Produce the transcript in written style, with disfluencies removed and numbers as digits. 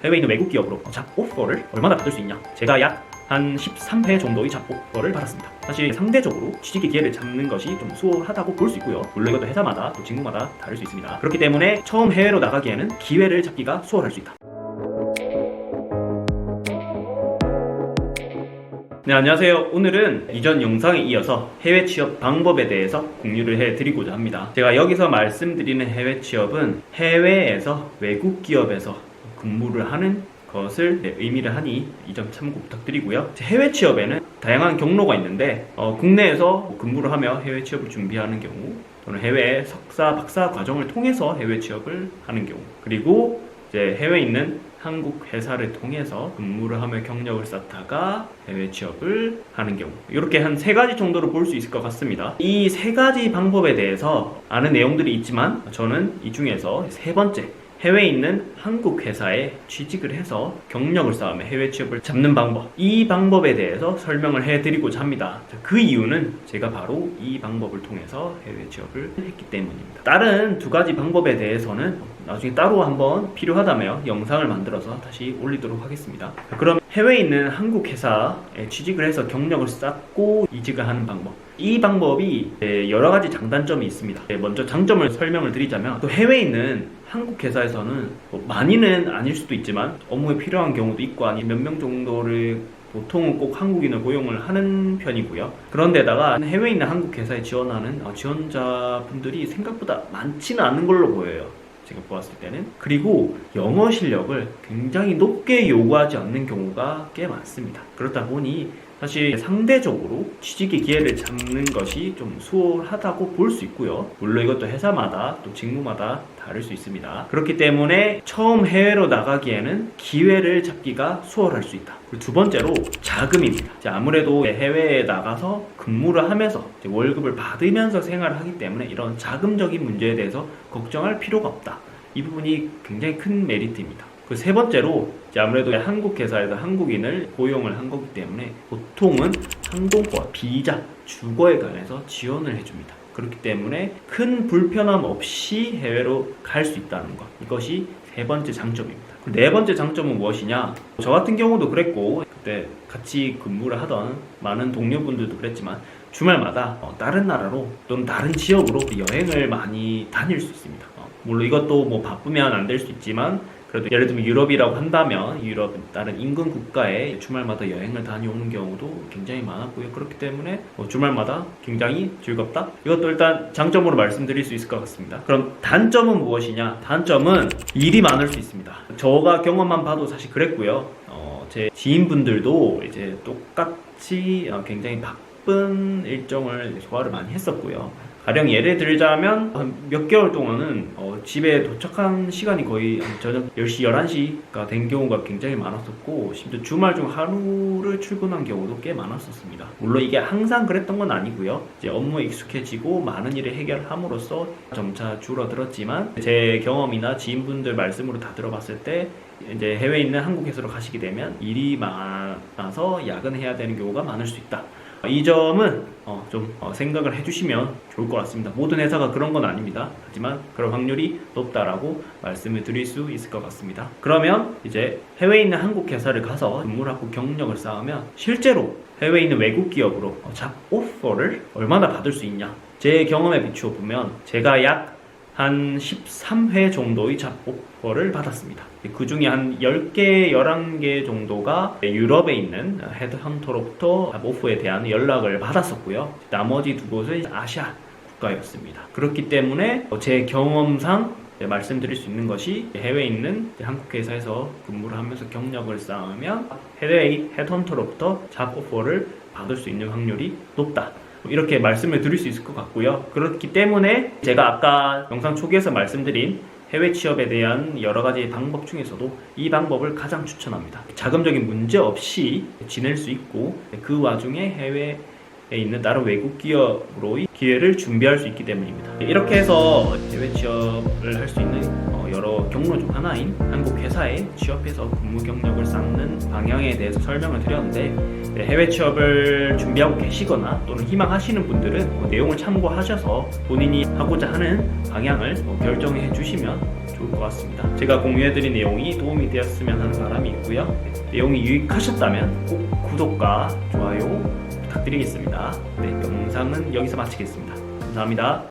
해외에 있는 외국 기업으로 잡 오퍼를 얼마나 받을 수 있냐. 제가 약 한 13회 정도의 잡 오퍼를 받았습니다. 사실 상대적으로 취직의 기회를 잡는 것이 좀 수월하다고 볼 수 있고요. 물론 이것도 회사마다 또 직무마다 다를 수 있습니다. 그렇기 때문에 처음 해외로 나가기에는 기회를 잡기가 수월할 수 있다. 네, 안녕하세요. 오늘은 이전 영상에 이어서 해외 취업 방법에 대해서 공유를 해드리고자 합니다. 제가 여기서 말씀드리는 해외 취업은 해외에서 외국 기업에서 근무를 하는 것을 의미를 하니 이 점 참고 부탁드리고요. 해외 취업에는 다양한 경로가 있는데 국내에서 근무를 하며 해외 취업을 준비하는 경우, 또는 해외 석사, 박사 과정을 통해서 해외 취업을 하는 경우, 그리고 이제 해외에 있는 한국 회사를 통해서 근무를 하며 경력을 쌓다가 해외 취업을 하는 경우, 이렇게 한 3가지 정도로 볼 수 있을 것 같습니다. 이 3가지 방법에 대해서 아는 내용들이 있지만 저는 이 중에서 3번째, 해외에 있는 한국 회사에 취직을 해서 경력을 쌓으며 해외 취업을 잡는 방법, 이 방법에 대해서 설명을 해드리고자 합니다. 그 이유는 제가 바로 이 방법을 통해서 해외 취업을 했기 때문입니다. 다른 2가지 방법에 대해서는 나중에 따로 한번 필요하다면 영상을 만들어서 다시 올리도록 하겠습니다. 그럼 해외에 있는 한국 회사에 취직을 해서 경력을 쌓고 이직을 하는 방법, 이 방법이 여러 가지 장단점이 있습니다. 먼저 장점을 설명을 드리자면, 또 해외에 있는 한국 회사에서는 많이는 아닐 수도 있지만 업무에 필요한 경우도 있고, 아니면 몇 명 정도를 보통은 꼭 한국인을 고용을 하는 편이고요. 그런데다가 해외에 있는 한국 회사에 지원하는 지원자분들이 생각보다 많지는 않은 걸로 보여요. 제가 보았을 때는. 그리고 영어 실력을 굉장히 높게 요구하지 않는 경우가 꽤 많습니다. 그렇다 보니 사실 상대적으로 취직의 기회를 잡는 것이 좀 수월하다고 볼 수 있고요. 물론 이것도 회사마다 또 직무마다 다를 수 있습니다. 그렇기 때문에 처음 해외로 나가기에는 기회를 잡기가 수월할 수 있다. 그리고 2번째로 자금입니다. 아무래도 해외에 나가서 근무를 하면서 월급을 받으면서 생활을 하기 때문에 이런 자금적인 문제에 대해서 걱정할 필요가 없다. 이 부분이 굉장히 큰 메리트입니다. 그 3번째로 아무래도 한국 회사에서 한국인을 고용을 한 거기 때문에 보통은 항공권, 비자, 주거에 관해서 지원을 해줍니다. 그렇기 때문에 큰 불편함 없이 해외로 갈 수 있다는 것, 이것이 3번째 장점입니다. 그 4번째 장점은 무엇이냐? 저 같은 경우도 그랬고, 그때 같이 근무를 하던 많은 동료분들도 그랬지만, 주말마다 다른 나라로 또는 다른 지역으로 여행을 많이 다닐 수 있습니다. 물론 이것도 뭐 바쁘면 안 될 수 있지만, 그래도 예를 들면 유럽이라고 한다면 유럽 다른 인근 국가에 주말마다 여행을 다녀오는 경우도 굉장히 많았고요. 그렇기 때문에 주말마다 굉장히 즐겁다? 이것도 일단 장점으로 말씀드릴 수 있을 것 같습니다. 그럼 단점은 무엇이냐? 단점은 일이 많을 수 있습니다. 저가 경험만 봐도 사실 그랬고요. 제 지인분들도 이제 똑같이 굉장히 바쁜 일정을 소화를 많이 했었고요. 가령 예를 들자면 한 몇 개월 동안은 집에 도착한 시간이 거의 저녁 10시, 11시가 된 경우가 굉장히 많았었고, 심지어 주말 중 하루를 출근한 경우도 꽤 많았었습니다. 물론 이게 항상 그랬던 건 아니고요. 이제 업무에 익숙해지고 많은 일을 해결함으로써 점차 줄어들었지만, 제 경험이나 지인분들 말씀으로 다 들어봤을 때 이제 해외에 있는 한국 회사로 가시게 되면 일이 많아서 야근해야 되는 경우가 많을 수 있다. 이 점은 좀 생각을 해주시면 좋을 것 같습니다. 모든 회사가 그런 건 아닙니다. 하지만 그럴 확률이 높다라고 말씀을 드릴 수 있을 것 같습니다. 그러면 이제 해외에 있는 한국 회사를 가서 근무를 하고 경력을 쌓으면 실제로 해외에 있는 외국 기업으로 잡 오퍼를 얼마나 받을 수 있냐? 제 경험에 비추어 보면 제가 약 한 13회 정도의 잡 오퍼를 받았습니다. 그 중에 한 10개, 11개 정도가 유럽에 있는 헤드헌터로부터 잡 오퍼에 대한 연락을 받았었고요. 나머지 2곳은 아시아 국가였습니다. 그렇기 때문에 제 경험상 말씀드릴 수 있는 것이, 해외에 있는 한국 회사에서 근무를 하면서 경력을 쌓으면 해외의 헤드헌터로부터 잡 오퍼를 받을 수 있는 확률이 높다. 이렇게 말씀을 드릴 수 있을 것 같고요. 그렇기 때문에 제가 아까 영상 초기에서 말씀드린 해외 취업에 대한 여러 가지 방법 중에서도 이 방법을 가장 추천합니다. 자금적인 문제 없이 지낼 수 있고, 그 와중에 해외에 있는 다른 외국 기업으로의 기회를 준비할 수 있기 때문입니다. 이렇게 해서 해외 취업을 할 수 있는 여러 경로 중 하나인 한국 회사에 취업해서 근무 경력을 쌓는 방향에 대해서 설명을 드렸는데, 해외 취업을 준비하고 계시거나 또는 희망하시는 분들은 내용을 참고하셔서 본인이 하고자 하는 방향을 결정해 주시면 좋을 좋을 것 같습니다. 제가 공유해드린 내용이 도움이 되었으면 하는 바람이 있고요. 내용이 유익하셨다면 꼭 구독과 좋아요 부탁드리겠습니다. 네, 영상은 여기서 마치겠습니다. 감사합니다.